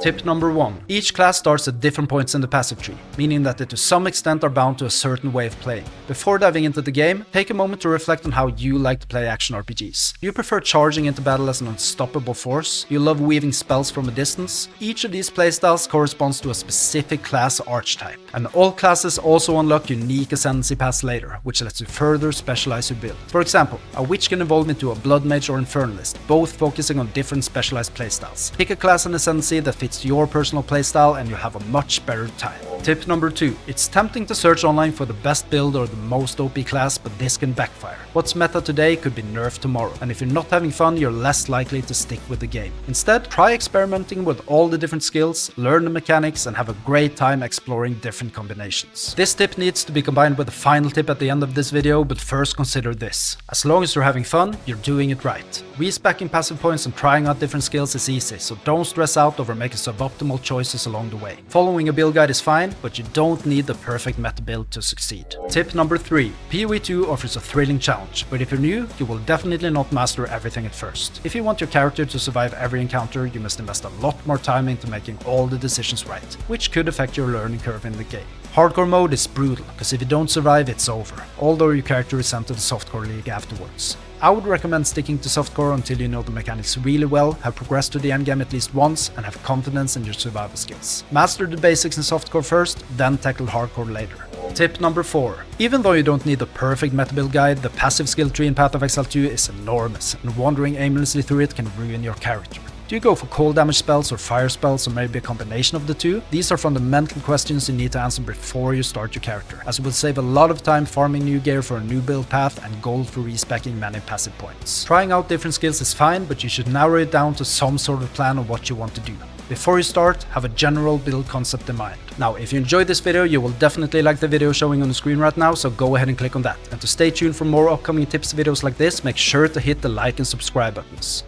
Tip number 1. Each class starts at different points in the passive tree, meaning that they to some extent are bound to a certain way of playing. Before diving into the game, take a moment to reflect on how you like to play action RPGs. Do you prefer charging into battle as an unstoppable force? Do you love weaving spells from a distance? Each of these playstyles corresponds to a specific class archetype, and all classes also unlock unique ascendancy paths later, which lets you further specialize your build. For example, a witch can evolve into a blood mage or infernalist, both focusing on different specialized playstyles. Pick a class and ascendancy that fits your personal playstyle and you'll have a much better time. Tip number 2. It's tempting to search online for the best build or the most OP class, but this can backfire. What's meta today could be nerfed tomorrow, and if you're not having fun, you're less likely to stick with the game. Instead, try experimenting with all the different skills, learn the mechanics, and have a great time exploring different combinations. This tip needs to be combined with the final tip at the end of this video, but first consider this. As long as you're having fun, you're doing it right. Respecking passive points and trying out different skills is easy, so don't stress out over making suboptimal choices along the way. Following a build guide is fine, but you don't need the perfect meta build to succeed. Tip number 3. PoE 2 offers a thrilling challenge, but if you're new, you will definitely not master everything at first. If you want your character to survive every encounter, you must invest a lot more time into making all the decisions right, which could affect your learning curve in the game. Hardcore mode is brutal, because if you don't survive, it's over, although your character is sent to the softcore league afterwards. I would recommend sticking to softcore until you know the mechanics really well, have progressed to the endgame at least once, and have confidence in your survival skills. Master the basics in softcore first, then tackle hardcore later. Tip number 4. Even though you don't need the perfect meta build guide, the passive skill tree in Path of Exile 2 is enormous, and wandering aimlessly through it can ruin your character. Do you go for cold damage spells or fire spells, or maybe a combination of the two? These are fundamental questions you need to answer before you start your character, as it will save a lot of time farming new gear for a new build path and gold for respecking many passive points. Trying out different skills is fine, but you should narrow it down to some sort of plan of what you want to do. Before you start, have a general build concept in mind. Now, if you enjoyed this video, you will definitely like the video showing on the screen right now, so go ahead and click on that. And to stay tuned for more upcoming tips videos like this, make sure to hit the like and subscribe buttons.